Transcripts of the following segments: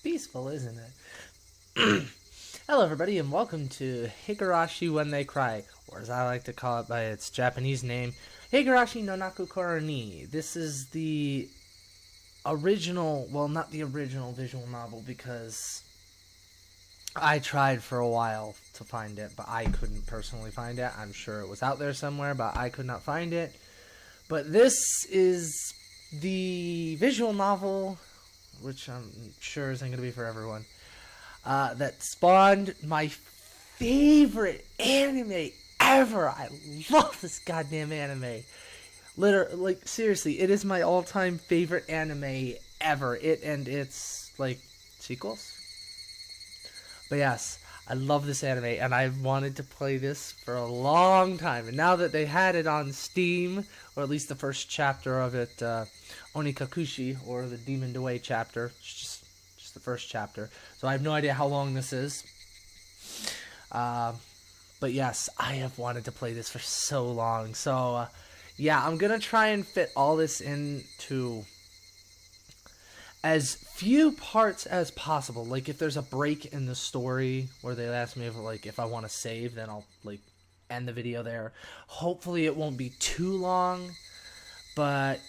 Peaceful, isn't it? Hello, everybody, and welcome to Higurashi When They Cry, or as I like to call it by its Japanese name, Higurashi no Naku Koro ni. This is the original, well, not the original visual novel, because I tried for a while to find it, but I couldn't personally find it. I'm sure it was out there somewhere, but I could not find it. But this is the visual novel, which I'm sure isn't going to be for everyone, that spawned my favorite anime ever. I love this goddamn anime. Literally, like, seriously, it is my all-time favorite anime ever. It and its, like, sequels. But yes, I love this anime, and I've wanted to play this for a long time. And now that they had it on Steam, or at least the first chapter of it, Onikakushi, or the Demon Away chapter, it's just the first chapter. So I have no idea how long this is. But yes, I have wanted to play this for so long. So, yeah, I'm going to try and fit all this into as few parts as possible. Like, if there's a break in the story where they ask me if I want to save, then I'll, end the video there. Hopefully it won't be too long. But,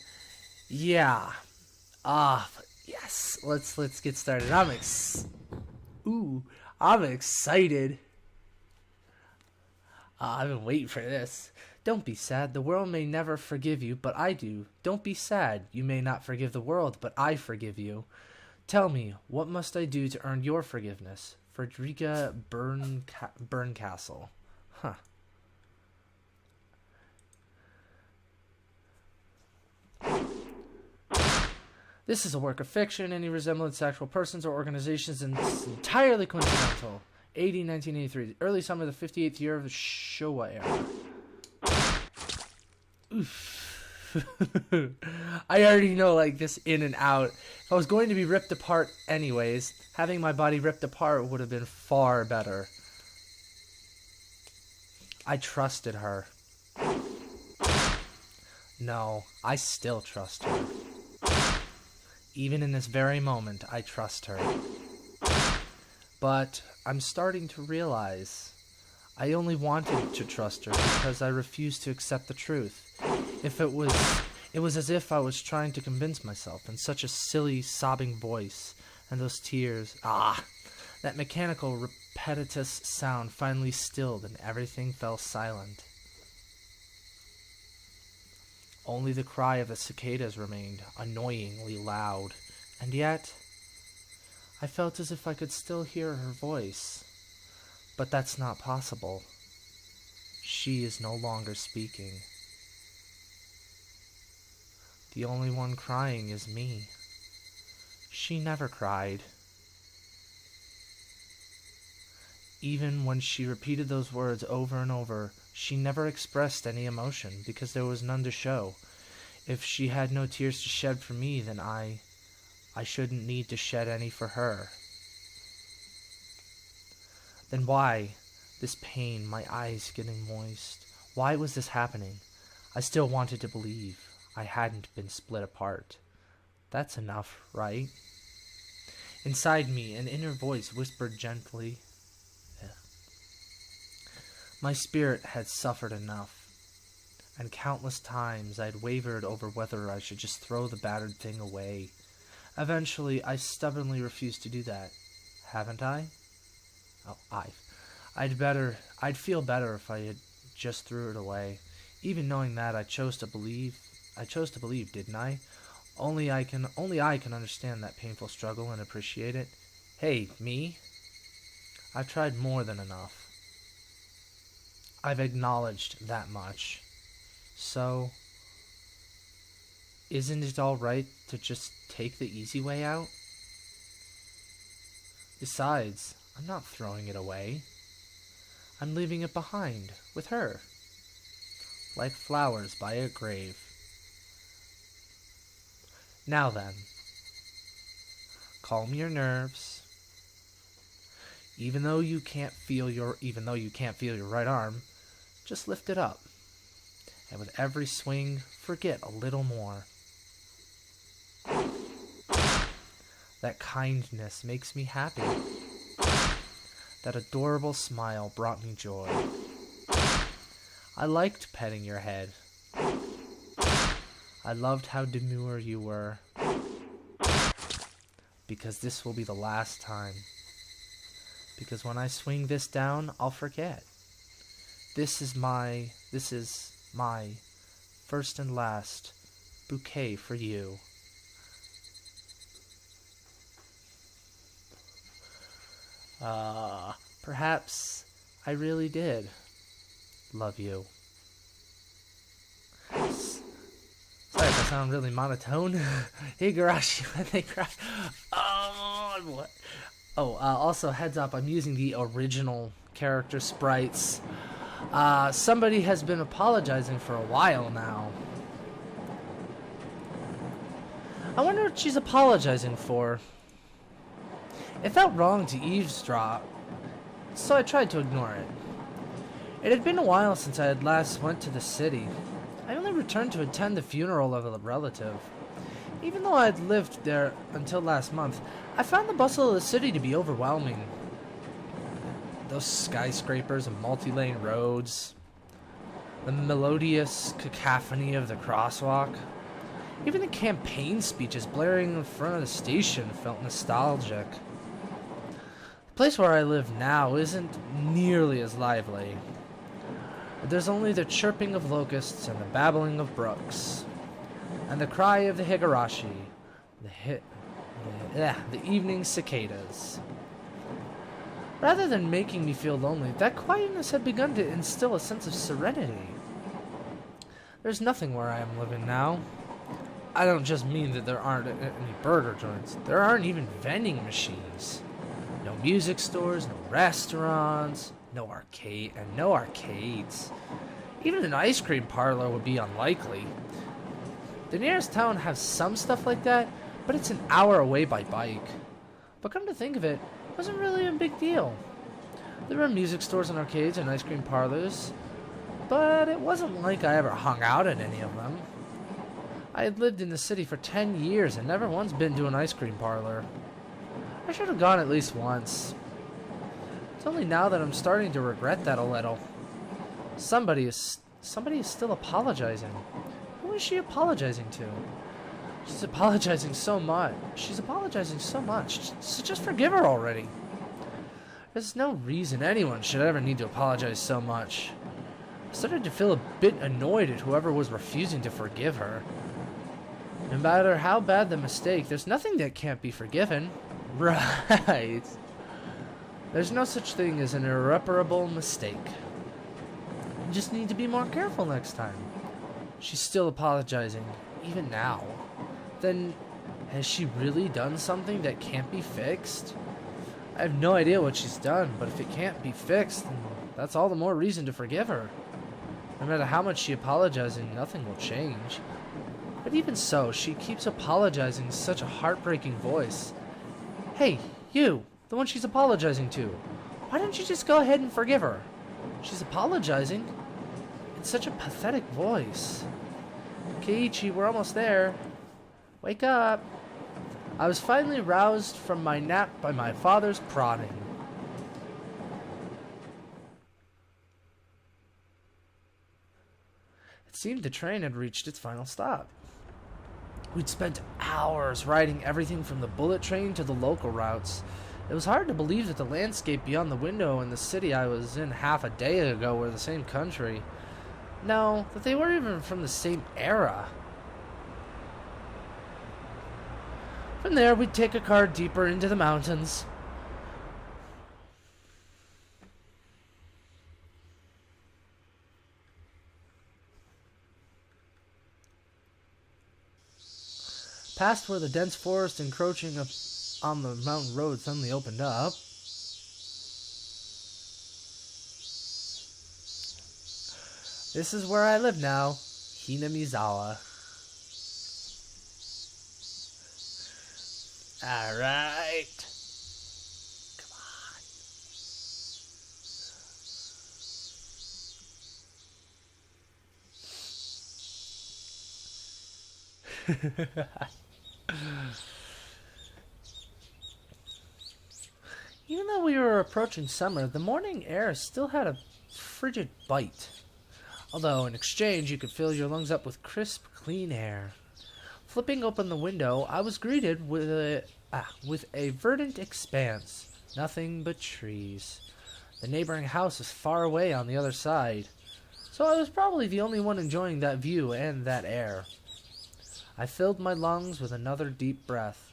yeah. Yes. Let's get started. I'm excited. I've been waiting for this. Don't be sad. The world may never forgive you, but I do. Don't be sad. You may not forgive the world, but I forgive you. Tell me, what must I do to earn your forgiveness? Frederica Berncastle. Huh. This is a work of fiction. Any resemblance to actual persons or organizations is entirely coincidental. AD 1983, early summer of the 58th year of the Showa era. Oof. I already know, this in and out. If I was going to be ripped apart anyways, having my body ripped apart would have been far better. I trusted her. No, I still trust her. Even in this very moment, I trust her. But I'm starting to realize I only wanted to trust her because I refused to accept the truth. It was as if I was trying to convince myself in such a silly, sobbing voice, and those tears, that mechanical, repetitious sound finally stilled and everything fell silent. Only the cry of the cicadas remained, annoyingly loud, and yet I felt as if I could still hear her voice. But that's not possible. She is no longer speaking. The only one crying is me. She never cried. Even when she repeated those words over and over, she never expressed any emotion because there was none to show. If she had no tears to shed for me, then I shouldn't need to shed any for her. Then why this pain, my eyes getting moist? Why was this happening? I still wanted to believe I hadn't been split apart. That's enough, right? Inside me, an inner voice whispered gently. My spirit had suffered enough, and countless times I'd wavered over whether I should just throw the battered thing away. Eventually, I stubbornly refused to do that. Haven't I? I'd feel better if I had just threw it away. Even knowing that, I chose to believe, didn't I? Only I can understand that painful struggle and appreciate it. Hey, me? I've tried more than enough. I've acknowledged that much. So, isn't it all right to just take the easy way out? Besides, I'm not throwing it away. I'm leaving it behind, with her. Like flowers by a grave. Now then, calm your nerves. Even though you can't feel your right arm, just lift it up. And with every swing, forget a little more. That kindness makes me happy. That adorable smile brought me joy. I liked petting your head. I loved how demure you were. Because this will be the last time. Because when I swing this down, I'll forget. This is my first and last bouquet for you. Perhaps I really did love you. Sorry if I sound really monotone. Higurashi when they cry. Oh, what? Also, heads up, I'm using the original character sprites. Somebody has been apologizing for a while now. I wonder what she's apologizing for. It felt wrong to eavesdrop, so I tried to ignore it. It had been a while since I had last went to the city. I only returned to attend the funeral of a relative. Even though I had lived there until last month, I found the bustle of the city to be overwhelming. Those skyscrapers and multi-lane roads, the melodious cacophony of the crosswalk, even the campaign speeches blaring in front of the station felt nostalgic. The place where I live now isn't nearly as lively. There's only the chirping of locusts and the babbling of brooks, and the cry of the Higurashi, the evening cicadas. Rather than making me feel lonely, that quietness had begun to instill a sense of serenity. There's nothing where I am living now. I don't just mean that there aren't any burger joints. There aren't even vending machines. No music stores, no restaurants, no arcades. Even an ice cream parlor would be unlikely. The nearest town has some stuff like that, but it's an hour away by bike. But come to think of it, it wasn't really a big deal. There were music stores and arcades and ice cream parlors, but it wasn't like I ever hung out at any of them. I had lived in the city for 10 years and never once been to an ice cream parlor. I should have gone at least once. It's only now that I'm starting to regret that a little. Somebody is still apologizing. Who is she apologizing to? She's apologizing so much. So just forgive her already. There's no reason anyone should ever need to apologize so much. I started to feel a bit annoyed at whoever was refusing to forgive her. No matter how bad the mistake, there's nothing that can't be forgiven. Right. There's no such thing as an irreparable mistake. You just need to be more careful next time. She's still apologizing, even now. Then, has she really done something that can't be fixed? I have no idea what she's done, but if it can't be fixed, then that's all the more reason to forgive her. No matter how much she apologizes, nothing will change. But even so, she keeps apologizing in such a heartbreaking voice. Hey, you, the one she's apologizing to. Why don't you just go ahead and forgive her? She's apologizing in such a pathetic voice. Keiichi, we're almost there. Wake up. I was finally roused from my nap by my father's prodding. It seemed the train had reached its final stop. We'd spent hours riding everything from the bullet train to the local routes. It was hard to believe that the landscape beyond the window and the city I was in half a day ago were the same country. No, that they weren't even from the same era. From there, we'd take a car deeper into the mountains. Past where the dense forest encroaching up on the mountain road suddenly opened up. This is where I live now, Hinamizawa. Alright. Come on. though we were approaching summer, the morning air still had a frigid bite. Although, in exchange, you could fill your lungs up with crisp, clean air. Flipping open the window, I was greeted with a verdant expanse. Nothing but trees. The neighboring house is far away on the other side, so I was probably the only one enjoying that view and that air. I filled my lungs with another deep breath.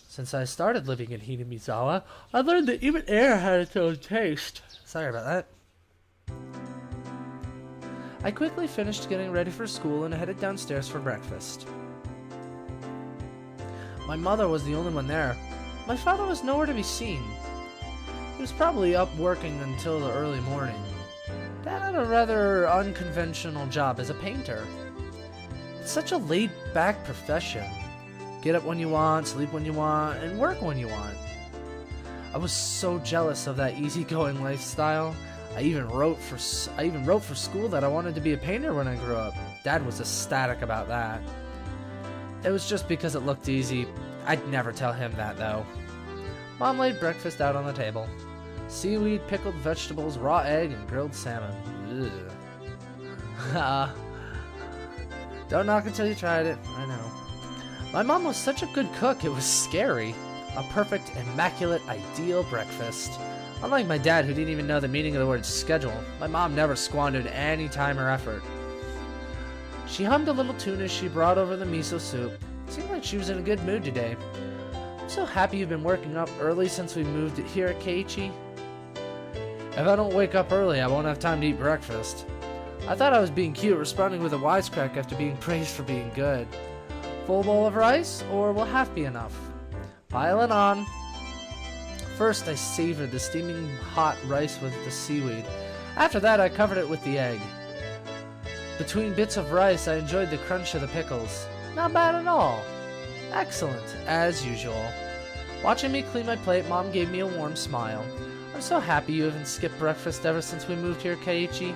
Since I started living in Hinamizawa, I learned that even air had its own taste. Sorry about that. I quickly finished getting ready for school and headed downstairs for breakfast. My mother was the only one there. My father was nowhere to be seen. He was probably up working until the early morning. Dad had a rather unconventional job as a painter. It's such a laid-back profession. Get up when you want, sleep when you want, and work when you want. I was so jealous of that easygoing lifestyle. I even wrote for school that I wanted to be a painter when I grew up. Dad was ecstatic about that. It was just because it looked easy. I'd never tell him that, though. Mom laid breakfast out on the table. Seaweed, pickled vegetables, raw egg, and grilled salmon. Ugh. Don't knock until you tried it. I know. My mom was such a good cook, it was scary. A perfect, immaculate, ideal breakfast. Unlike my dad, who didn't even know the meaning of the word schedule, my mom never squandered any time or effort. She hummed a little tune as she brought over the miso soup. It seemed like she was in a good mood today. I'm so happy you've been working up early since we moved here at Keiichi. If I don't wake up early, I won't have time to eat breakfast. I thought I was being cute, responding with a wisecrack after being praised for being good. Full bowl of rice, or will half be enough? Pile it on. First, I savored the steaming hot rice with the seaweed. After that, I covered it with the egg. Between bits of rice, I enjoyed the crunch of the pickles. Not bad at all. Excellent, as usual. Watching me clean my plate, Mom gave me a warm smile. I'm so happy you haven't skipped breakfast ever since we moved here, Keiichi.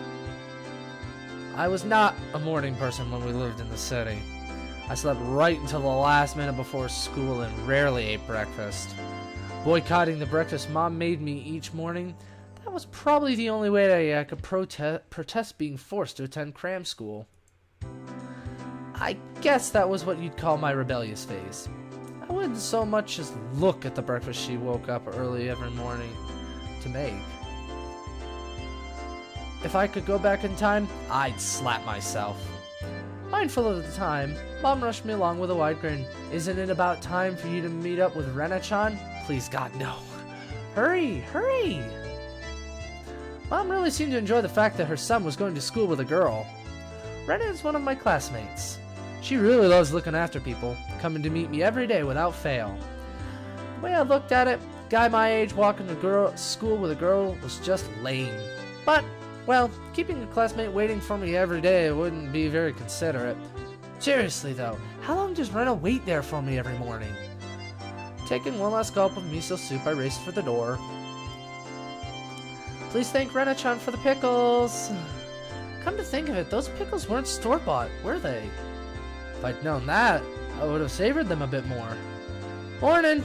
I was not a morning person when we lived in the city. I slept right until the last minute before school and rarely ate breakfast. Boycotting the breakfast Mom made me each morning, that was probably the only way I could protest being forced to attend cram school. I guess that was what you'd call my rebellious phase. I wouldn't so much as look at the breakfast she woke up early every morning to make. If I could go back in time, I'd slap myself. Mindful of the time, Mom rushed me along with a wide grin. Isn't it about time for you to meet up with Rena-chan? Please, God, no. Hurry, hurry! Mom really seemed to enjoy the fact that her son was going to school with a girl. Rena is one of my classmates. She really loves looking after people, coming to meet me every day without fail. The way I looked at it, a guy my age walking to school with a girl was just lame. But, well, keeping a classmate waiting for me every day wouldn't be very considerate. Seriously though, how long does Rena wait there for me every morning? Taking one last gulp of miso soup, I raced for the door. Please thank Rena-chan for the pickles. Come to think of it, those pickles weren't store-bought, were they? If I'd known that, I would have savored them a bit more. Morning!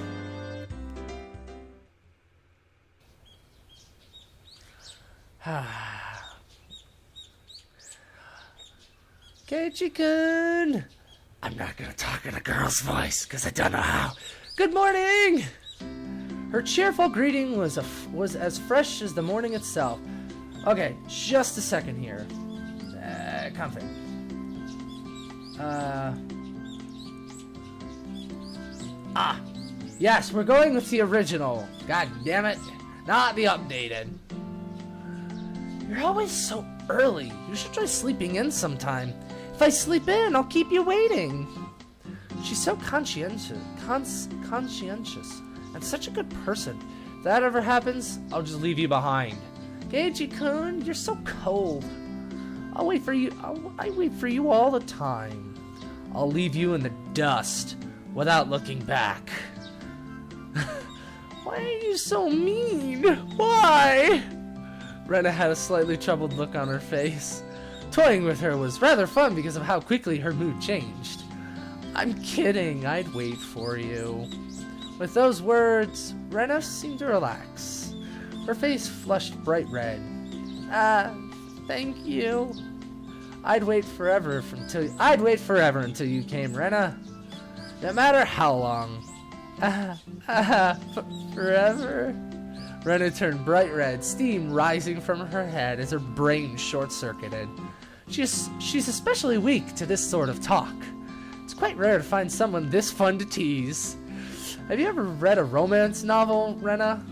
Keiichi-kun! I'm not gonna talk in a girl's voice, because I don't know how. Good morning! Her cheerful greeting was as fresh as the morning itself. Okay, just a second here. Comfy. Yes, we're going with the original. God damn it. Not the updated. You're always so early. You should try sleeping in sometime. If I sleep in, I'll keep you waiting. She's so conscientious, and such a good person. If that ever happens, I'll just leave you behind. Keiichi-kun, you're so cold. I'll wait for you. I wait for you all the time. I'll leave you in the dust without looking back. Why are you so mean? Why? Rena had a slightly troubled look on her face. Toying with her was rather fun because of how quickly her mood changed. I'm kidding. I'd wait for you. With those words, Rena seemed to relax. Her face flushed bright red. Thank you. I'd wait forever until you came, Rena. No matter how long. Forever? Rena turned bright red, steam rising from her head as her brain short-circuited. She's especially weak to this sort of talk. It's quite rare to find someone this fun to tease. Have you ever read a romance novel, Rena?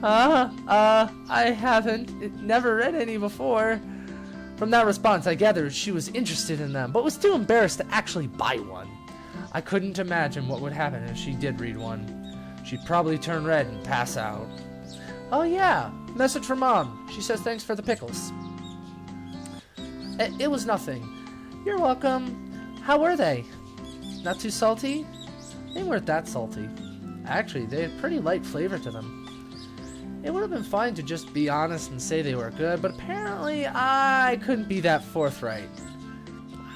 I haven't. Never read any before. From that response, I gathered she was interested in them, but was too embarrassed to actually buy one. I couldn't imagine what would happen if she did read one. She'd probably turn red and pass out. Oh yeah, message from Mom. She says thanks for the pickles. It was nothing. You're welcome. How were they? Not too salty? They weren't that salty. Actually, they had pretty light flavor to them. It would have been fine to just be honest and say they were good, but apparently I couldn't be that forthright.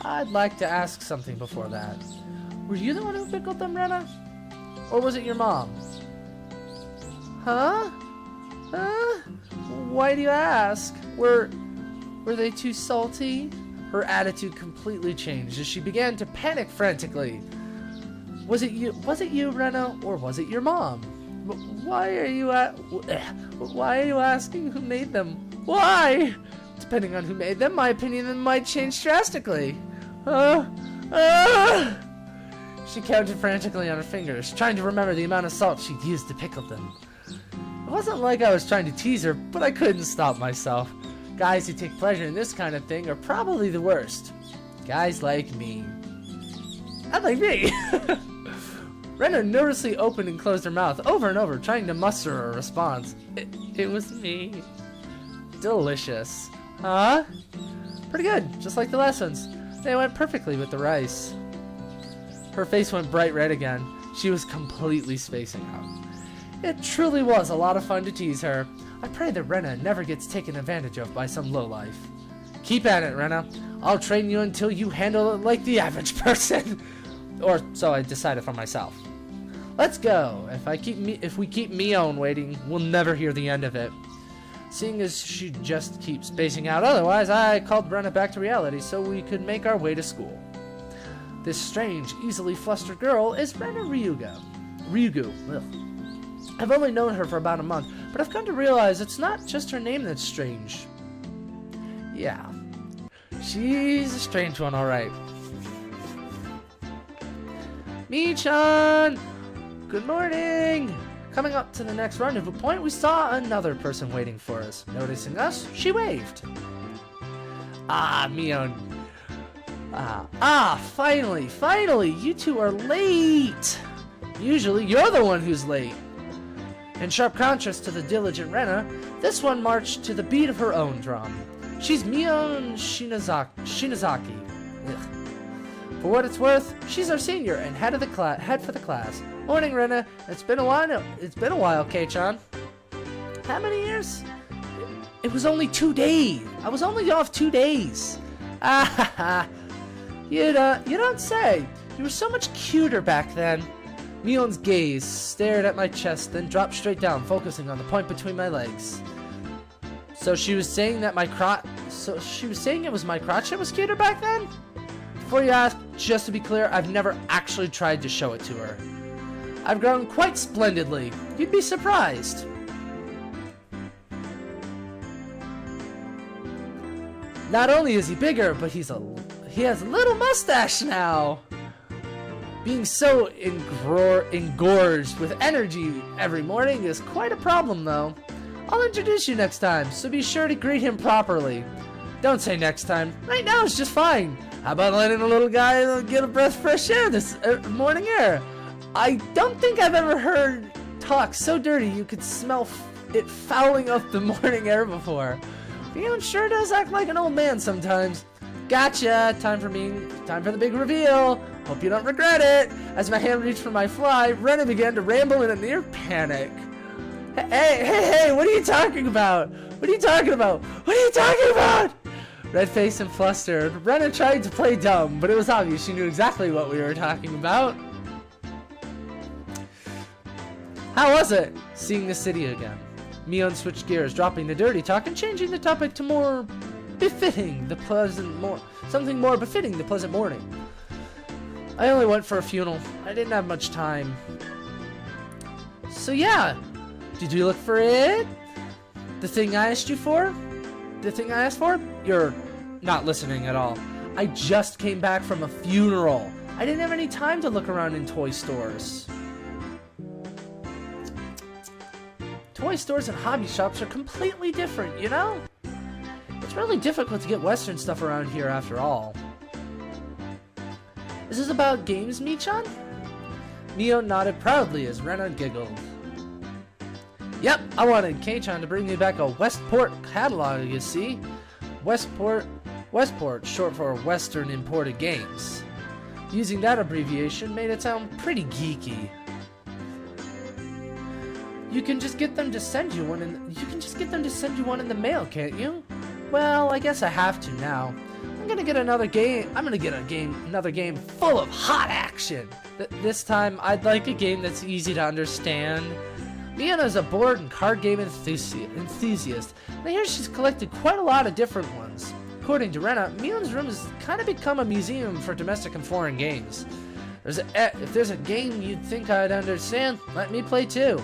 I'd like to ask something before that. Were you the one who pickled them, Rena? Or was it your mom? Huh? Why do you ask? Were they too salty? Her attitude completely changed as she began to panic frantically. Was it you, Rena, or was it your mom? Why are you asking who made them? Why? Depending on who made them, my opinion might change drastically. She counted frantically on her fingers, trying to remember the amount of salt she'd used to pickle them. It wasn't like I was trying to tease her, but I couldn't stop myself. Guys who take pleasure in this kind of thing are probably the worst. Guys like me. Not like me! Rena nervously opened and closed her mouth over and over, trying to muster a response. It was me. Delicious. Huh? Pretty good, just like the last ones. They went perfectly with the rice. Her face went bright red again. She was completely spacing out. It truly was a lot of fun to tease her. I pray that Rena never gets taken advantage of by some lowlife. Keep at it, Rena. I'll train you until you handle it like the average person. Or so I decided for myself. Let's go. If we keep Mion waiting, we'll never hear the end of it. Seeing as she just keeps spacing out otherwise, I called Rena back to reality so we could make our way to school. This strange, easily flustered girl is Rena Ryugu. Ugh. I've only known her for about a month, but I've come to realize it's not just her name that's strange. Yeah, she's a strange one, alright. Mi-chan! Good morning! Coming up to the next rendezvous point, we saw another person waiting for us. Noticing us, she waved. Mion. Finally, you two are late! Usually, you're the one who's late. In sharp contrast to the diligent Rena, this one marched to the beat of her own drum. She's Mion Shinazaki. Ugh. For what it's worth, she's our senior and head for the class. Morning, Rena. It's been a while, Kei-chan. How many years? It was only 2 days. I was only off 2 days. You don't say. You were so much cuter back then. Mion's gaze stared at my chest, then dropped straight down, focusing on the point between my legs. So she was saying that it was my crotch that was cuter back then? Before you ask, just to be clear, I've never actually tried to show it to her. I've grown quite splendidly. You'd be surprised. Not only is he bigger, but he has a little mustache now. Being so engorged with energy every morning is quite a problem, though. I'll introduce you next time, so be sure to greet him properly. Don't say next time. Right now it's just fine. How about letting a little guy get a breath of fresh air this morning air? I don't think I've ever heard talk so dirty you could smell it fouling up the morning air before. Leon sure does act like an old man sometimes. Gotcha! Time for the big reveal. Hope you don't regret it. As my hand reached for my fly, Rena began to ramble in a near panic. Hey, what are you talking about? Red-faced and flustered, Rena tried to play dumb, but it was obvious she knew exactly what we were talking about. How was it seeing the city again? Mion switched gears, dropping the dirty talk and changing the topic to something more befitting the pleasant morning. I only went for a funeral. I didn't have much time. So yeah, did you look for it? The thing I asked you for? The thing I asked for? You're not listening at all. I just came back from a funeral. I didn't have any time to look around in toy stores. Toy stores and hobby shops are completely different, you know? It's really difficult to get Western stuff around here after all. Is this about games, Michan? Mio nodded proudly as Rena giggled. Yep, I wanted K-chan to bring me back a Westport catalog, you see. Westport, short for Western Imported Games. Using that abbreviation made it sound pretty geeky. You can just get them to send you one in the mail, can't you? Well, I guess I have to now. I'm gonna get another game full of hot action. This time, I'd like a game that's easy to understand. Miana's a board and card game enthusiast, and I hear she's collected quite a lot of different ones. According to Rena, Mion's room has kind of become a museum for domestic and foreign games. If there's a game you'd think I'd understand, let me play too.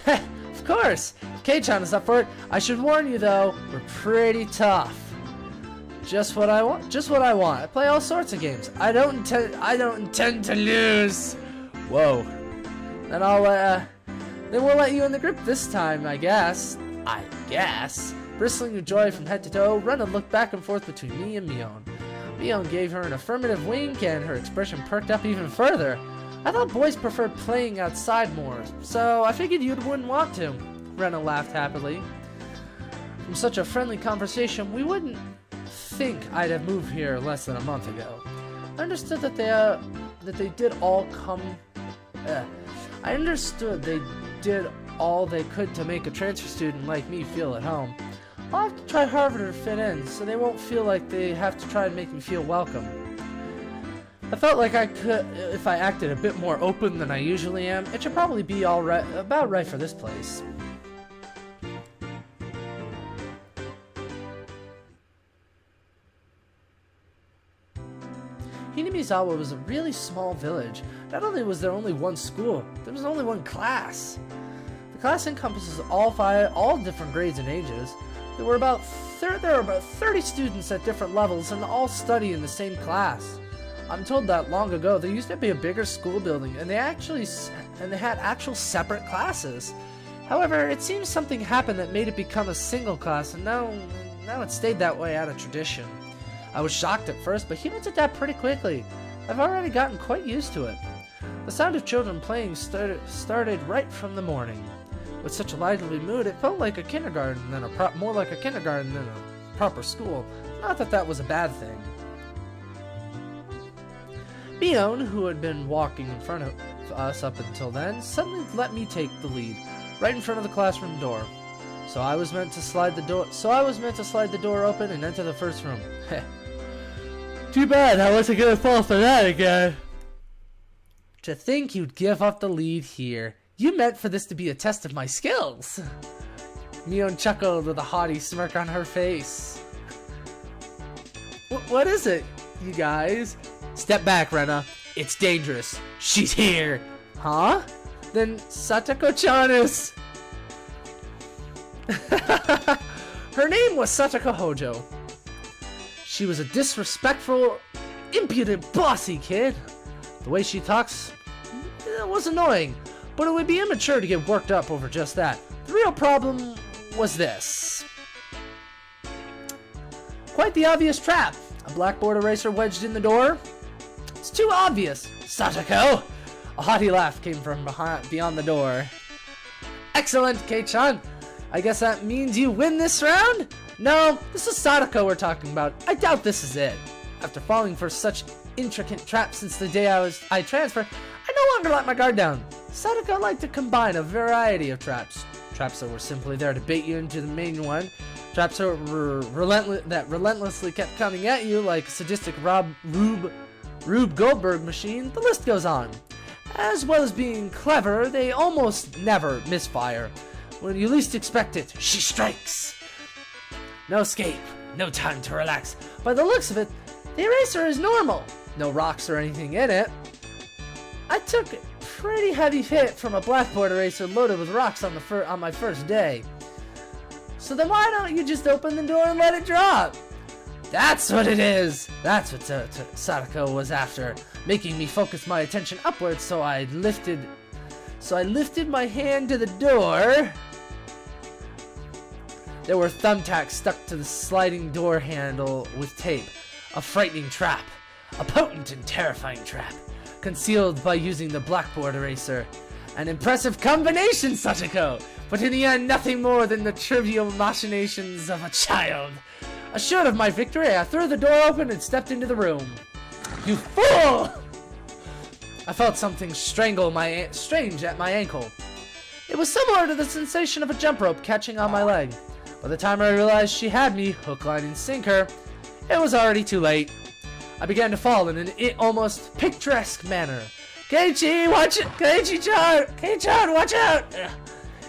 Of course! K-chan is up for it. I should warn you though, we're pretty tough. Just what I want. I play all sorts of games. I don't intend to lose. Whoa. Then we'll let you in the group this time, I guess. Bristling with joy from head to toe, Rena looked back and forth between me and Mion. Mion gave her an affirmative wink and her expression perked up even further. I thought boys preferred playing outside more, so I figured you wouldn't want to. Rena laughed happily. From such a friendly conversation, we wouldn't think I'd have moved here less than a month ago. I understood that they did all they could to make a transfer student like me feel at home. I'll have to try harder to fit in, so they won't feel like they have to try and make me feel welcome. I felt like I could, if I acted a bit more open than I usually am, it should probably be about right for this place. Hinamizawa was a really small village. Not only was there only one school, there was only one class. The class encompasses all different grades and ages. There were about 30 students at different levels and all study in the same class. I'm told that long ago there used to be a bigger school building and they had actual separate classes. However, it seems something happened that made it become a single class, and now it stayed that way out of tradition. I was shocked at first, but humans adapt pretty quickly. I've already gotten quite used to it. The sound of children playing started right from the morning. With such a lively mood, it felt like a kindergarten more like a kindergarten than a proper school. Not that that was a bad thing. Mion, who had been walking in front of us up until then, suddenly let me take the lead, right in front of the classroom door. So I was meant to slide the door open and enter the first room. Too bad I wasn't gonna fall for that again. To think you'd give up the lead here. You meant for this to be a test of my skills. Mion chuckled with a haughty smirk on her face. What is it, you guys? Step back, Rena. It's dangerous. She's here. Huh? Then Satoko-chan is... Her name was Satoko Hojo. She was a disrespectful, impudent, bossy kid. The way she talks was annoying, but it would be immature to get worked up over just that. The real problem was this. Quite the obvious trap. A blackboard eraser wedged in the door. It's too obvious, Satoko! A haughty laugh came from beyond the door. Excellent, Kei-chan. I guess that means you win this round? No, this is Sadako we're talking about. I doubt this is it. After falling for such intricate traps since the day I transferred, I no longer let my guard down. Sadako liked to combine a variety of traps. Traps that were simply there to bait you into the main one. Traps that were relentlessly kept coming at you like a sadistic Rube Goldberg machine. The list goes on. As well as being clever, they almost never misfire. When you least expect it, she strikes. No escape, no time to relax. By the looks of it, the eraser is normal. No rocks or anything in it. I took a pretty heavy hit from a blackboard eraser loaded with rocks on my first day. So then why don't you just open the door and let it drop? That's what it is. That's what Sadako was after, making me focus my attention upwards. So I lifted my hand to the door. There were thumbtacks stuck to the sliding door handle with tape. A frightening trap. A potent and terrifying trap. Concealed by using the blackboard eraser. An impressive combination, Satoko! But in the end, nothing more than the trivial machinations of a child. Assured of my victory, I threw the door open and stepped into the room. You fool! I felt something strange at my ankle. It was similar to the sensation of a jump rope catching on my leg. By the time I realized she had me, hook, line, and sinker, it was already too late. I began to fall in an almost picturesque manner. Keiichi, watch it! Keiichi-chan, watch out!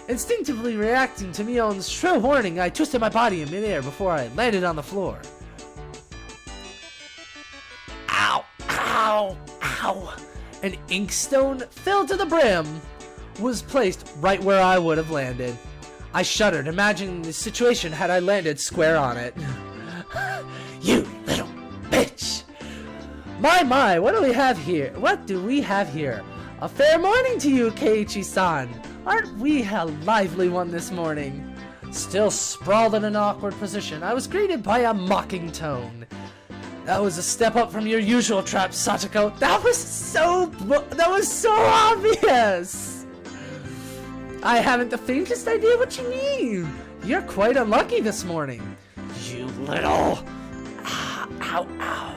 Instinctively reacting to Mion's shrill warning, I twisted my body in midair before I landed on the floor. Ow! Ow! Ow! An inkstone filled to the brim was placed right where I would have landed. I shuddered, imagining the situation had I landed square on it. You little bitch! My, what do we have here? What do we have here? A fair morning to you, Keiichi-san! Aren't we a lively one this morning? Still sprawled in an awkward position, I was greeted by a mocking tone. That was a step up from your usual trap, Satoko. That was so obvious! I haven't the faintest idea what you mean. You're quite unlucky this morning. You little... Ow, ow.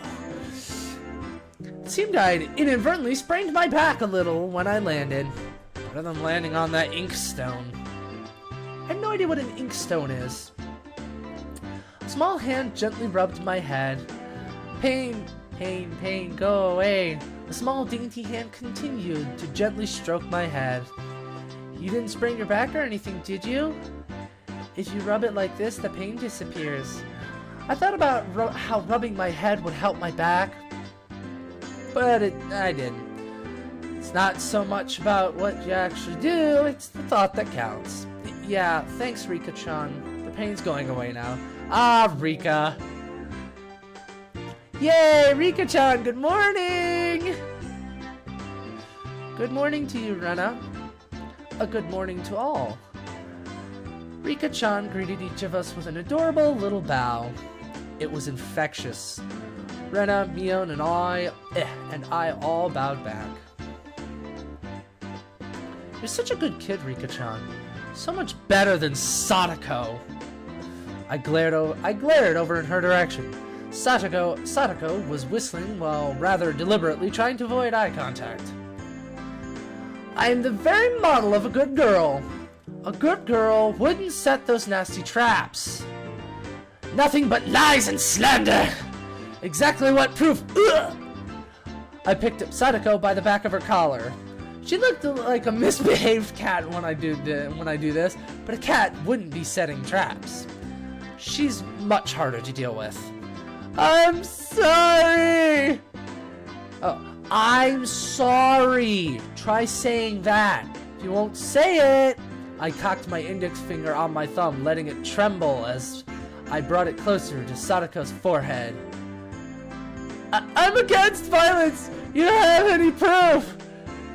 It seemed I'd inadvertently sprained my back a little when I landed. Better than landing on that inkstone. I have no idea what an inkstone is. A small hand gently rubbed my head. Pain, pain, pain, go away. The small dainty hand continued to gently stroke my head. You didn't sprain your back or anything, did you? If you rub it like this, the pain disappears. I thought about how rubbing my head would help my back, but I didn't. It's not so much about what you actually do, it's the thought that counts. Yeah, thanks, Rika-chan. The pain's going away now. Ah, Rika. Yay, Rika-chan, good morning! Good morning to you, Rena. A good morning to all. Rika-chan greeted each of us with an adorable little bow. It was infectious. Rena, Mion, and I all bowed back. You're such a good kid, Rika-chan. So much better than Sadako. I glared over in her direction. Sadako was whistling while rather deliberately trying to avoid eye contact. I am the very model of a good girl. A good girl wouldn't set those nasty traps. Nothing but lies and slander. Exactly what proof. Ugh! I picked up Sadako by the back of her collar. She looked like a misbehaved cat when I do this, but a cat wouldn't be setting traps. She's much harder to deal with. I'm sorry. Oh, I'm sorry. Try saying that. If you won't say it. I cocked my index finger on my thumb, letting it tremble as I brought it closer to Sadako's forehead. I'm against violence. You don't have any proof.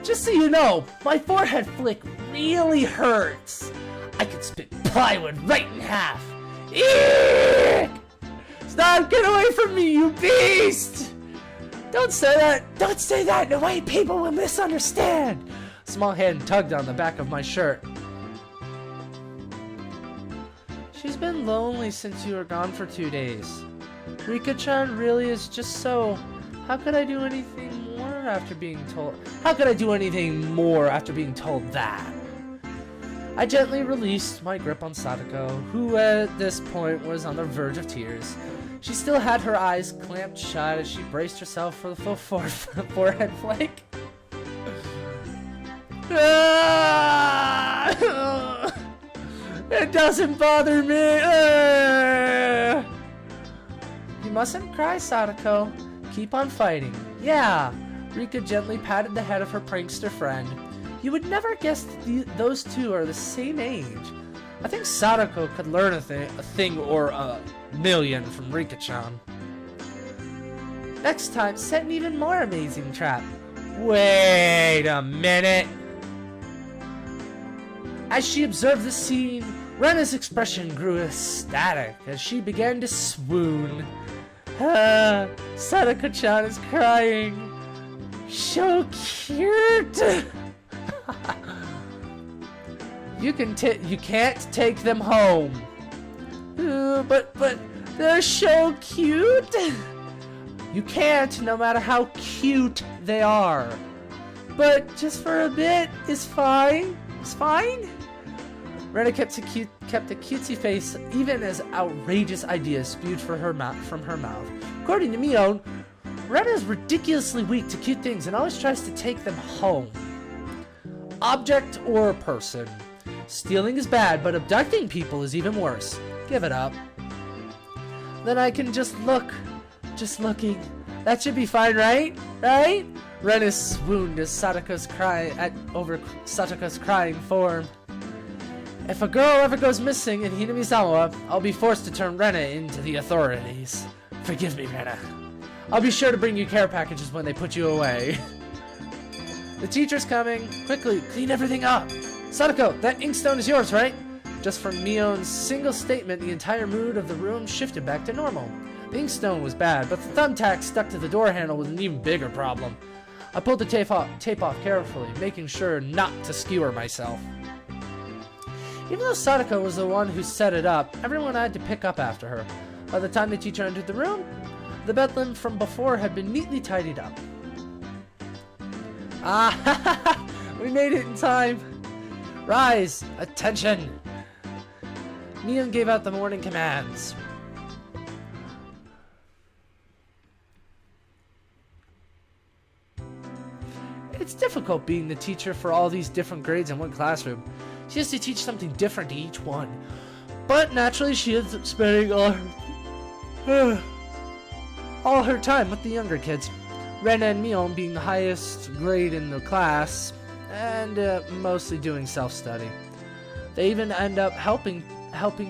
Just so you know, my forehead flick really hurts. I could split plywood right in half. Eek! Stop! Get away from me, you beast! Don't say that! Don't say that in a way people will misunderstand! A small hand tugged on the back of my shirt. She's been lonely since you were gone for 2 days. Rika-chan really is just so... How could I do anything more after being told... How could I do anything more after being told that? I gently released my grip on Sadako, who at this point was on the verge of tears. She still had her eyes clamped shut as she braced herself for the full forehead flick. Ah! It doesn't bother me. You mustn't cry, Sadako. Keep on fighting. Yeah. Rika gently patted the head of her prankster friend. You would never guess those two are the same age. I think Sadako could learn a thing or a million from Rika-chan. Next time, set an even more amazing trap. Wait a minute. As she observed the scene, Rena's expression grew ecstatic as she began to swoon. Sadako-chan is crying. So cute. You can't take them home. But they're so cute. You can't, no matter how cute they are. But just for a bit is fine. It's fine. Rena kept a cutesy face even as outrageous ideas spewed from her mouth. According to Mion, Rena is ridiculously weak to cute things and always tries to take them home. Object or person. Stealing is bad, but abducting people is even worse. Give it up. Then I can just look. Just looking. That should be fine, right? Right? Rena swooned as Sadako's over Sadako's crying form. If a girl ever goes missing in Hinamizawa, I'll be forced to turn Rena into the authorities. Forgive me, Rena. I'll be sure to bring you care packages when they put you away. The teacher's coming. Quickly, clean everything up. Sadako, that inkstone is yours, right? Just from Mion's single statement, the entire mood of the room shifted back to normal. The inkstone was bad, but the thumbtack stuck to the door handle was an even bigger problem. I pulled the tape off carefully, making sure not to skewer myself. Even though Sadako was the one who set it up, everyone had to pick up after her. By the time the teacher entered the room, the bedlam from before had been neatly tidied up. Ah, we made it in time. Rise! Attention! Mion gave out the morning commands. It's difficult being the teacher for all these different grades in one classroom. She has to teach something different to each one. But naturally she ends up spending all her time with the younger kids. Rena and Mion being the highest grade in the class, and mostly doing self-study. They even end up helping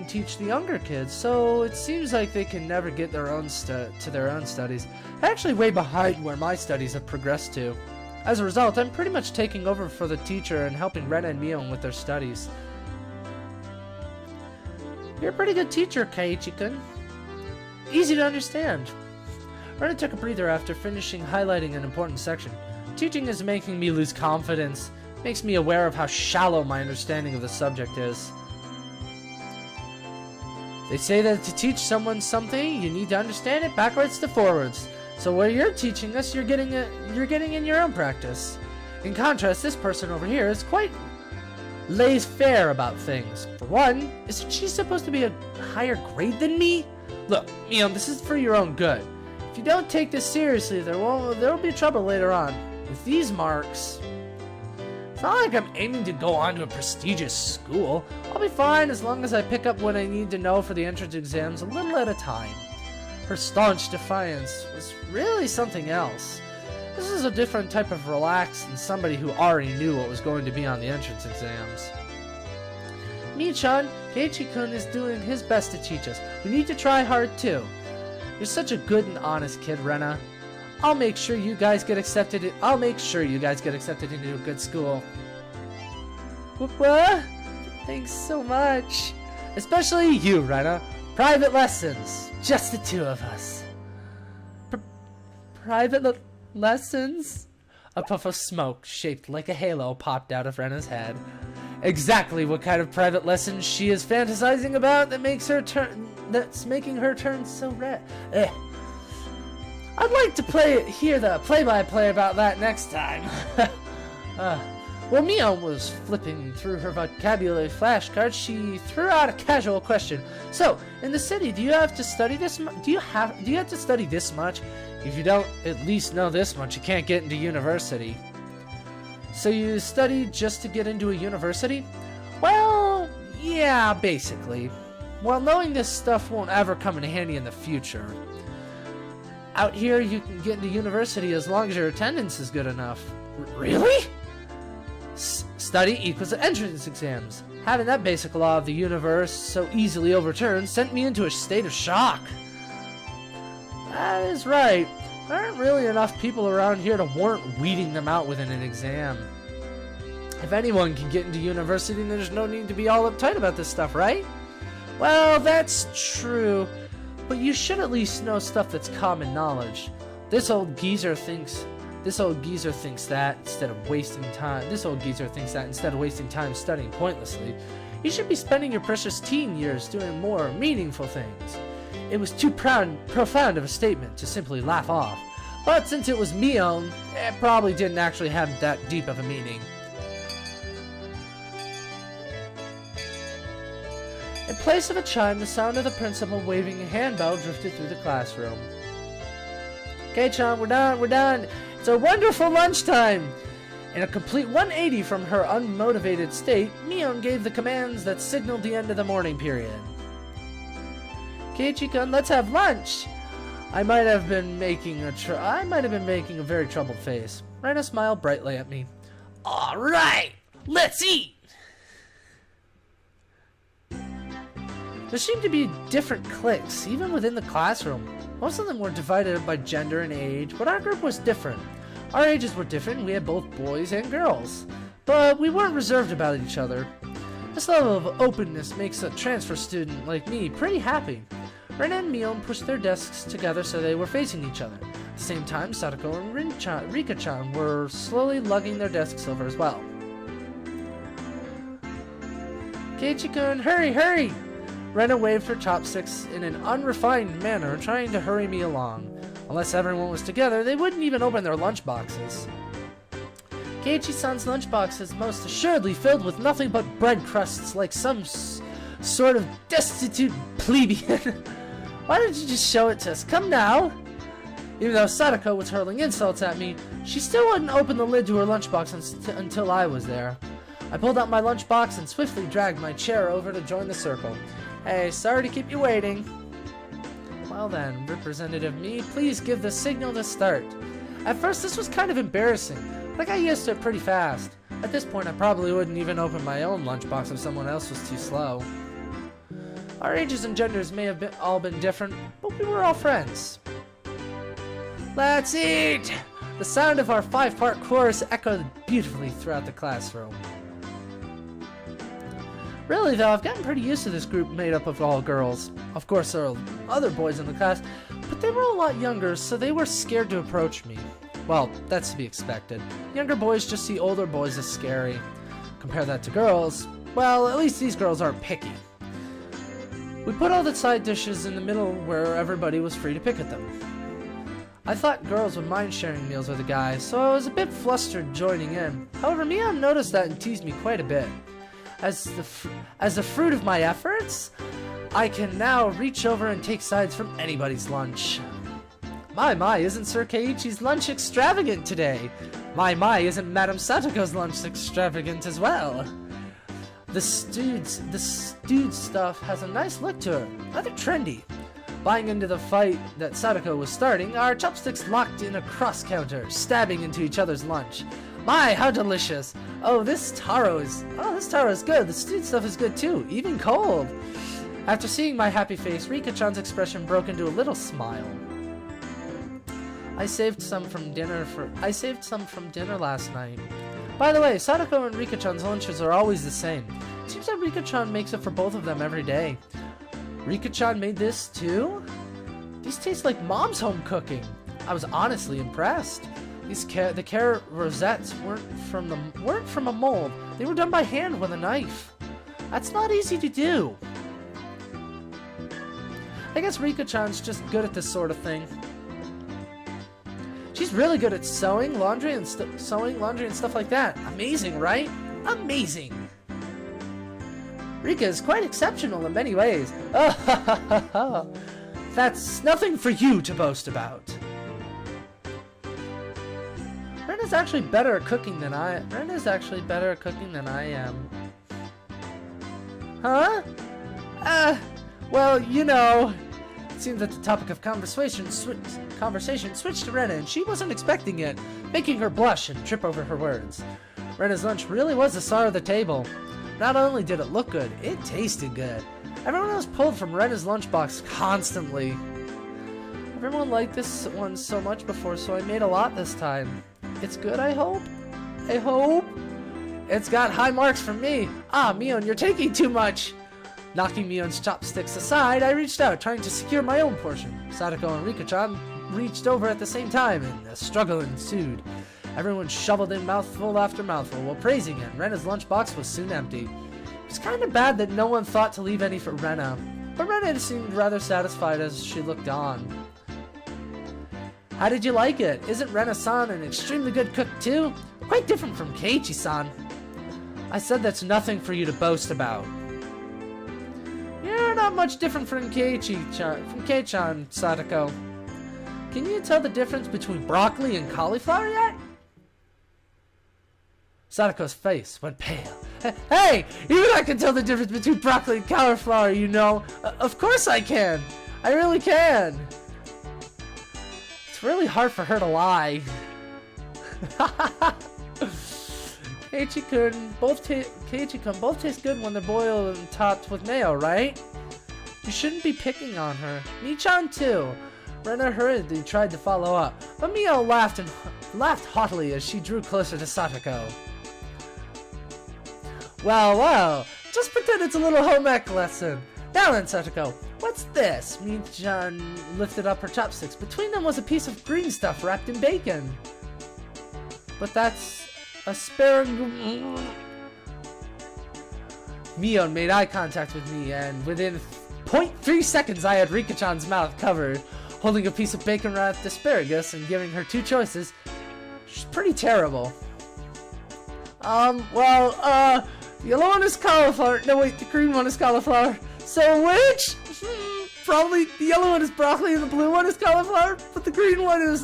teach the younger kids, so it seems like they can never get their own to their own studies. They're actually way behind where my studies have progressed to. As a result, I'm pretty much taking over for the teacher and helping Rena and Mion with their studies. You're a pretty good teacher, Keiichi-kun. Easy to understand. Rena took a breather after finishing highlighting an important section. Teaching is making me lose confidence. Makes me aware of how shallow my understanding of the subject is. They say that to teach someone something, you need to understand it backwards to forwards. So what you're teaching us, you're getting in your own practice. In contrast, this person over here is quite laissez-faire about things. For one, isn't she supposed to be a higher grade than me? Look, Mion, this is for your own good. If you don't take this seriously, there will be trouble later on. With these marks, it's not like I'm aiming to go on to a prestigious school. I'll be fine as long as I pick up what I need to know for the entrance exams a little at a time. Her staunch defiance was really something else. This is a different type of relax than somebody who already knew what was going to be on the entrance exams. Mi-chan, Keiichi-kun is doing his best to teach us. We need to try hard too. You're such a good and honest kid, Rena. I'll make sure you guys get accepted into a good school. What? Thanks so much. Especially you, Rena. Private lessons. Just the two of us. Private lessons? A puff of smoke shaped like a halo popped out of Rena's head. Exactly what kind of private lessons she is fantasizing about that's making her turn so red. I'd like to hear the play-by-play about that next time. While Mion was flipping through her vocabulary flashcards, she threw out a casual question. So, in the city, do you have to study this much? Do you have to study this much? If you don't at least know this much, you can't get into university. So you studied just to get into a university? Well, yeah, basically. Well, knowing this stuff won't ever come in handy in the future. Out here, you can get into university as long as your attendance is good enough. Really? Study equals entrance exams. Having that basic law of the universe so easily overturned sent me into a state of shock. That is right. There aren't really enough people around here to warrant weeding them out within an exam. If anyone can get into university, then there's no need to be all uptight about this stuff, right? Well, that's true, but you should at least know stuff that's common knowledge. This old geezer thinks that instead of wasting time studying pointlessly, you should be spending your precious teen years doing more meaningful things. It was too profound of a statement to simply laugh off, but since it was Mion, it probably didn't actually have that deep of a meaning. In place of a chime, the sound of the principal waving a handbell drifted through the classroom. Okay, Chan, we're done. It's a wonderful lunchtime! In a complete 180 from her unmotivated state, Mion gave the commands that signaled the end of the morning period. Keiichi-kun, let's have lunch! I might have been making a very troubled face. Rena smiled brightly at me. Alright! Let's eat! There seemed to be different cliques, even within the classroom. Most of them were divided by gender and age, but our group was different. Our ages were different, we had both boys and girls. But we weren't reserved about each other. This level of openness makes a transfer student like me pretty happy. Ren and Mion pushed their desks together so they were facing each other. At the same time, Sadako and Rika-chan were slowly lugging their desks over as well. Keiichi-kun, hurry! Rena waved her chopsticks in an unrefined manner, trying to hurry me along. Unless everyone was together, they wouldn't even open their lunchboxes. Keiichi-san's lunchbox is most assuredly filled with nothing but bread crusts like some sort of destitute plebeian. Why didn't you just show it to us? Come now! Even though Sadako was hurling insults at me, she still wouldn't open the lid to her lunchbox until I was there. I pulled out my lunchbox and swiftly dragged my chair over to join the circle. Hey, sorry to keep you waiting. Well then, Representative Me, please give the signal to start. At first this was kind of embarrassing, but I got used to it pretty fast. At this point I probably wouldn't even open my own lunchbox if someone else was too slow. Our ages and genders may have all been different, but we were all friends. Let's eat! The sound of our 5-part chorus echoed beautifully throughout the classroom. Really though, I've gotten pretty used to this group made up of all girls. Of course there are other boys in the class, but they were a lot younger, so they were scared to approach me. Well, that's to be expected. Younger boys just see older boys as scary. Compare that to girls, well, at least these girls aren't picky. We put all the side dishes in the middle where everybody was free to pick at them. I thought girls would mind sharing meals with the guys, so I was a bit flustered joining in. However, Mion noticed that and teased me quite a bit. As the fruit of my efforts, I can now reach over and take sides from anybody's lunch. My, isn't Sir Keiichi's lunch extravagant today? My, isn't Madame Satoko's lunch extravagant as well? The stewed stuff has a nice look to it, rather trendy. Buying into the fight that Sadako was starting, our chopsticks locked in a cross-counter, stabbing into each other's lunch. My, how delicious! Oh, this taro is good. The stewed stuff is good too, even cold. After seeing my happy face, Rika-chan's expression broke into a little smile. I saved some from dinner last night. By the way, Sadako and Rika-chan's lunches are always the same. It seems that Rika-chan makes it for both of them every day. Rika-chan made this too? These taste like mom's home cooking. I was honestly impressed. The carrot rosettes weren't from a mold. They were done by hand with a knife. That's not easy to do. I guess Rika-chan's just good at this sort of thing. She's really good at sewing, laundry, and stuff like that. Amazing, right? Amazing. Rika is quite exceptional in many ways. That's nothing for you to boast about. Rena's actually better at cooking than I am. Huh? Well, you know, it seems that the topic of conversation switched to Rena, and she wasn't expecting it, making her blush and trip over her words. Rena's lunch really was the star of the table. Not only did it look good, it tasted good. Everyone else pulled from Rena's lunchbox constantly. Everyone liked this one so much before, so I made a lot this time. It's good, I hope? I hope? It's got high marks from me. Ah, Mion, you're taking too much! Knocking Mion's chopsticks aside, I reached out, trying to secure my own portion. Sadako and Rika-chan reached over at the same time, and a struggle ensued. Everyone shoveled in mouthful after mouthful while praising it. Rena's lunchbox was soon empty. It was kind of bad that no one thought to leave any for Rena, but Rena seemed rather satisfied as she looked on. How did you like it? Isn't Rena-san an extremely good cook too? Quite different from Keiichi-san. I said that's nothing for you to boast about. You're not much different from Kei-chan, Sadako. Can you tell the difference between broccoli and cauliflower yet? Sadako's face went pale. Hey! Even I can tell the difference between broccoli and cauliflower, you know. Of course I can. I really can. It's really hard for her to lie. Keiichi-kun, both taste good when they're boiled and topped with mayo, right? You shouldn't be picking on her. Mi-chan too. Rena hurriedly tried to follow up, but Mio laughed haughtily as she drew closer to Sadako. Well, just pretend it's a little home ec lesson. Now then, Sadako, what's this? Mi-chan lifted up her chopsticks. Between them was a piece of green stuff wrapped in bacon. But that's asparagus. Mion made eye contact with me, and within 0.3 seconds I had Rika-chan's mouth covered. Holding a piece of bacon wrapped asparagus and giving her two choices. She's pretty terrible. The yellow one is cauliflower. No, wait, the green one is cauliflower. So which? Probably the yellow one is broccoli and the blue one is cauliflower, but the green one is,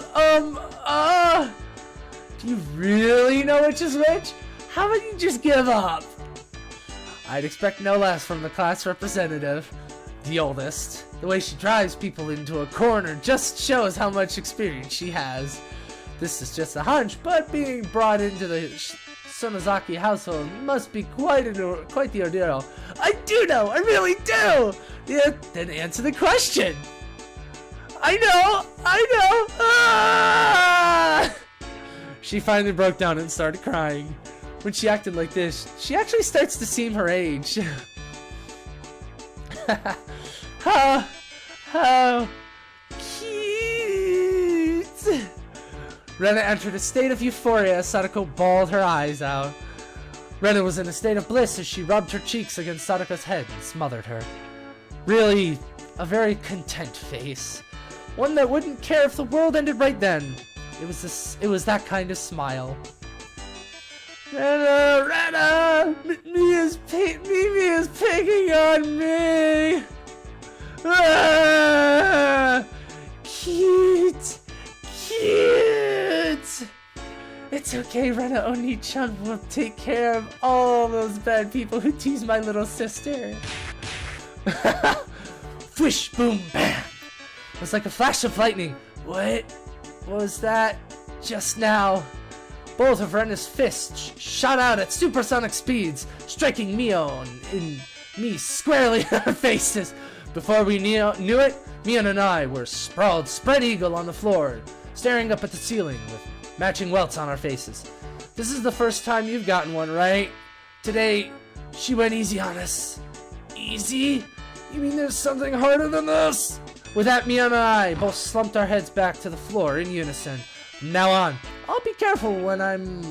Do you really know which is which? How about you just give up? I'd expect no less from the class representative. The oldest. The way she drives people into a corner just shows how much experience she has. This is just a hunch, but being brought into the Sonozaki household must be quite the ordeal. I do know! I really do! Yeah, then answer the question! I know! Ah! She finally broke down and started crying. When she acted like this, she actually starts to seem her age. How cute! Rena entered a state of euphoria as Sadako bawled her eyes out. Rena was in a state of bliss as she rubbed her cheeks against Sadako's head and smothered her. Really, a very content face. One that wouldn't care if the world ended right then. It was that kind of smile. Rena! Mimi is picking on me! Ah, cute! It's okay, Rena Oni-chan will take care of all those bad people who tease my little sister. Whoosh, boom, bam! It was like a flash of lightning. What was that just now? Both of Rena's fists shot out at supersonic speeds, striking Mion and me squarely in our faces. Before we knew it, Mion and I were sprawled spread eagle on the floor, staring up at the ceiling with matching welts on our faces. This is the first time you've gotten one, right? Today, she went easy on us. Easy? You mean there's something harder than this? With that, Mion and I both slumped our heads back to the floor in unison. From now on, I'll be careful when I'm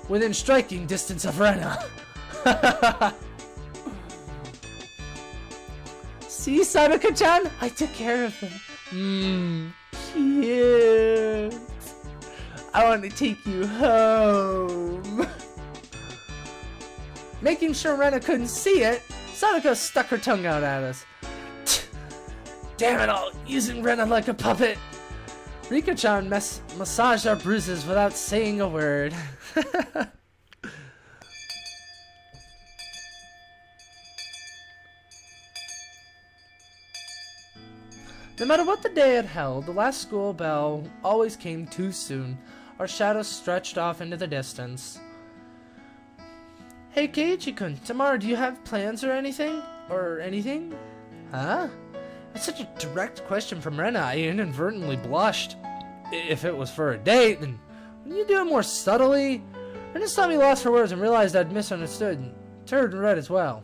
within striking distance of Rena. See, Sadako-chan? I took care of them. Cute. I want to take you home. Making sure Rena couldn't see it, Sadako stuck her tongue out at us. Damn it all, using Rena like a puppet. Rika-chan massaged our bruises without saying a word. No matter what the day had held, the last school bell always came too soon. Our shadows stretched off into the distance. Hey Keiichi-kun, tomorrow do you have plans or anything? Huh? It's such a direct question from Rena, I inadvertently blushed. If it was for a date, then wouldn't you do it more subtly? Rena saw me lost for words and realized I'd misunderstood and turned red as well.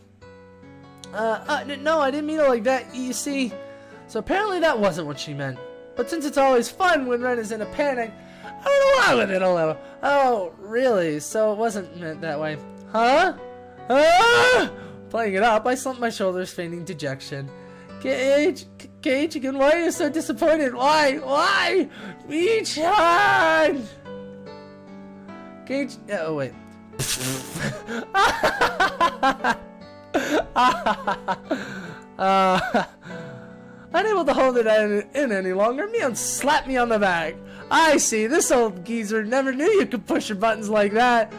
No, I didn't mean it like that, you see. So apparently that wasn't what she meant. But since it's always fun when Ren is in a panic, I don't know with it a little. Oh, really? So it wasn't meant that way. Huh? Ah! Playing it up, I slumped my shoulders, feigning dejection. Keiichi-kun, why are you so disappointed? Why? Mi-chan! Oh, wait. Unable to hold it in any longer, Mion slapped me on the back. I see, this old geezer never knew you could push your buttons like that.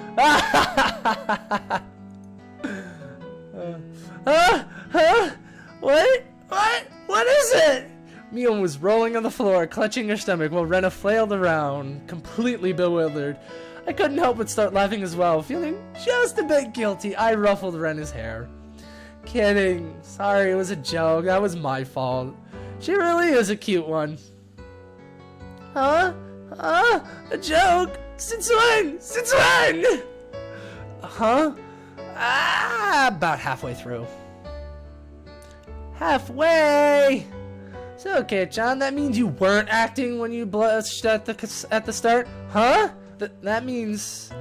What is it? Mion was rolling on the floor, clutching her stomach while Rena flailed around, completely bewildered. I couldn't help but start laughing as well, feeling just a bit guilty. I ruffled Rena's hair. Kidding. Sorry, it was a joke. That was my fault. She really is a cute one. Huh? A joke? Since when? Huh? About halfway through. Halfway! So, okay, John, that means you weren't acting when you blushed at the start? Huh? That means...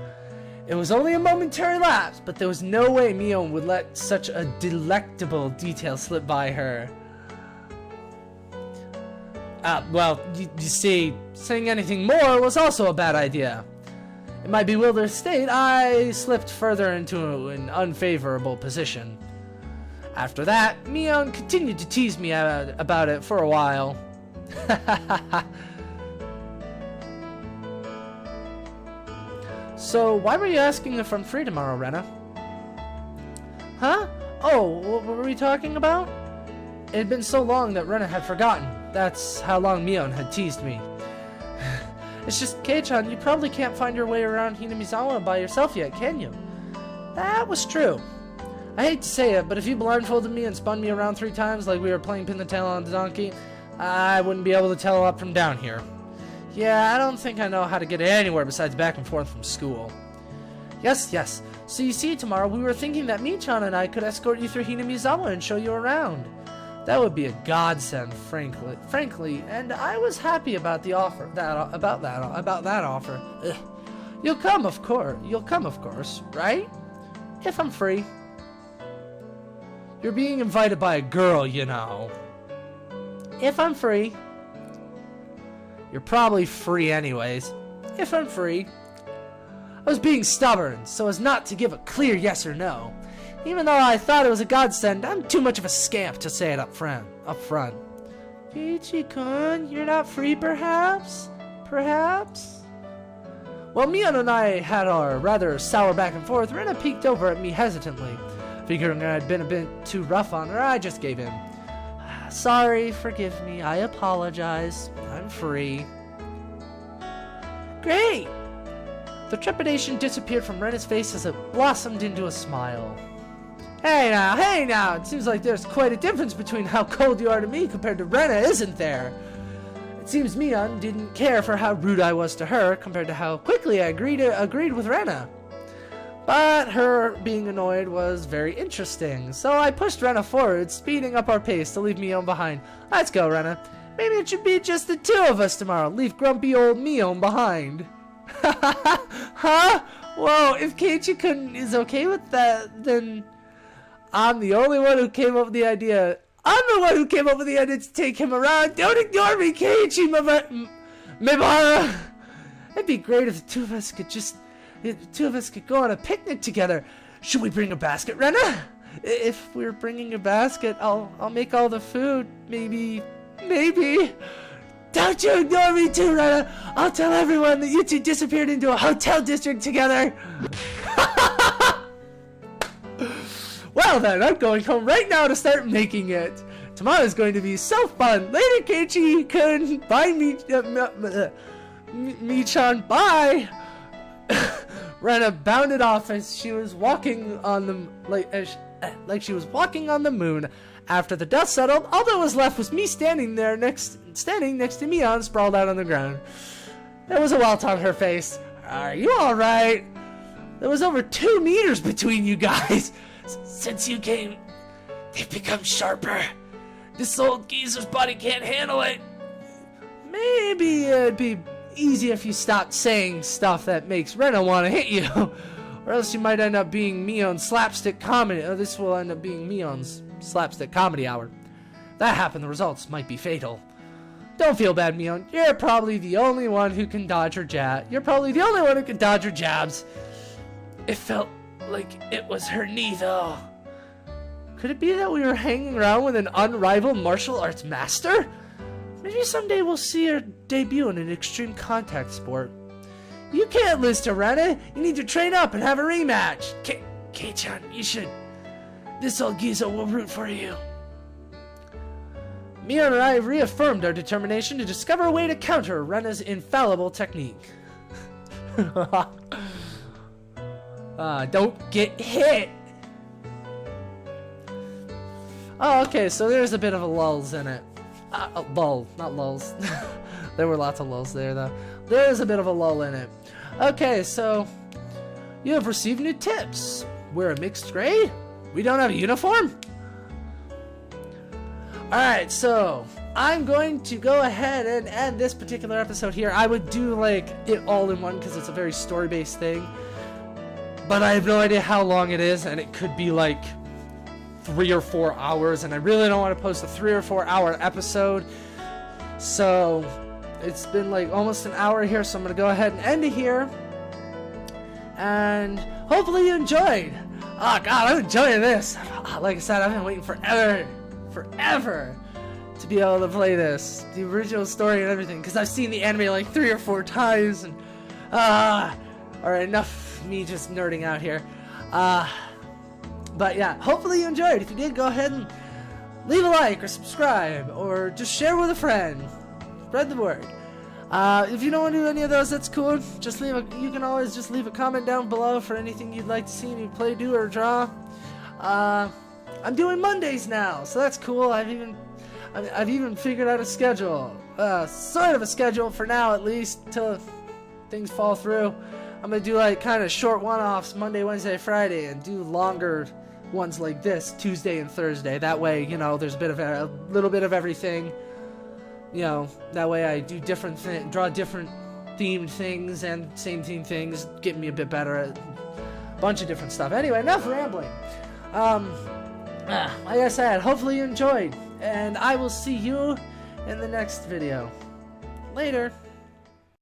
It was only a momentary lapse, but there was no way Mion would let such a delectable detail slip by her. Well, you see, saying anything more was also a bad idea. In my bewildered state, I slipped further into an unfavorable position. After that, Mion continued to tease me about it for a while. So, why were you asking if I'm free tomorrow, Rena? Huh? Oh, what were we talking about? It had been so long that Rena had forgotten. That's how long Mion had teased me. It's just, Kei-chan, you probably can't find your way around Hinamizawa by yourself yet, can you? That was true. I hate to say it, but if you blindfolded me and spun me around 3 times like we were playing pin the tail on the donkey, I wouldn't be able to tell up from down here. Yeah, I don't think I know how to get anywhere besides back and forth from school. Yes. So you see, tomorrow we were thinking that Mi-chan and I could escort you through Hinamizawa and show you around. That would be a godsend, frankly, and I was happy about the offer. About that offer. Ugh. You'll come, of course, right? If I'm free. You're being invited by a girl, you know. If I'm free. You're probably free anyways. If I'm free. I was being stubborn, so as not to give a clear yes or no. Even though I thought it was a godsend, I'm too much of a scamp to say it up front. Keiichi-kun, you're not free perhaps? While Mion and I had our rather sour back and forth, Rena peeked over at me hesitantly. Figuring I'd been a bit too rough on her, I just gave in. Sorry, forgive me, I apologize. I'm free. Great! The trepidation disappeared from Rena's face as it blossomed into a smile. Hey now, it seems like there's quite a difference between how cold you are to me compared to Rena, isn't there? It seems Mion didn't care for how rude I was to her compared to how quickly I agreed with Rena. But her being annoyed was very interesting, so I pushed Rena forward, speeding up our pace to leave Mion behind. Let's go, Rena. Maybe it should be just the 2 of us tomorrow. Leave grumpy old Mion behind. Huh? Whoa, if Keiichi-kun is okay with that, then I'm the only one who came up with the idea. I'm the one who came up with the idea to take him around. Don't ignore me, Keiichi Mibara. It'd be great if the 2 of us could go on a picnic together. Should we bring a basket, Rena? If we're bringing a basket, I'll make all the food. Maybe. Don't you ignore me too, Rena. I'll tell everyone that you two disappeared into a hotel district together. Well then, I'm going home right now to start making it. Tomorrow's going to be so fun. Later, Keiichi-kun. Bye, Michan. Bye. Rena bounded off as she was walking on the like she was walking on the moon. After the dust settled, all that was left was me standing next to Mion, sprawled out on the ground. There was a welt on her face. Are you all right? There was over 2 meters between you guys. Since you came, they've become sharper. This old geezer's body can't handle it. Maybe it'd be easy if you stopped saying stuff that makes Rena want to hit you. Or else you might end up being Mion's slapstick comedy. Or this will end up being Mion's slapstick comedy hour. If that happened, the results might be fatal. Don't feel bad, Mion. You're probably the only one who can dodge her jabs. It felt like it was her knee, though. Could it be that we were hanging around with an unrivaled martial arts master? Maybe someday we'll see her debut in an extreme contact sport. You can't lose to Rena. You need to train up and have a rematch. Kei-chan, you should. This old geezer will root for you. Mion and I reaffirmed our determination to discover a way to counter Rena's infallible technique. Don't get hit! Oh, okay, so there's a bit of a lulls in it. A lull, not lulls. There were lots of lulls there, though. There is a bit of a lull in it. Okay, so you have received new tips. We're a mixed grade? We don't have a uniform? Alright, so I'm going to go ahead and end this particular episode here. I would do like it all in one because it's a very story-based thing. But I have no idea how long it is, and it could be like 3 or 4 hours, and I really don't want to post a 3 or 4 hour episode. So it's been like almost an hour here, so I'm going to go ahead and end it here. And hopefully you enjoyed. Oh god, I'm enjoying this. Like I said, I've been waiting forever to be able to play this. The original story and everything, because I've seen the anime like 3 or 4 times, and alright, enough me just nerding out here. But yeah, hopefully you enjoyed. If you did, go ahead and leave a like or subscribe, or just share with a friend. Spread the word. If you don't want to do any of those, that's cool. You can always just leave a comment down below for anything you'd like to see me play, do, or draw. I'm doing Mondays now, so that's cool. I've even figured out a schedule, sort of a schedule for now, at least, till things fall through. I'm gonna do like kind of short one-offs Monday, Wednesday, Friday, and do longer ones like this Tuesday and Thursday. That way, you know, there's a little bit of everything. You know, that way I do draw different themed things and same theme things, getting me a bit better at a bunch of different stuff. Anyway, enough rambling. Like I said, hopefully you enjoyed, and I will see you in the next video. Later.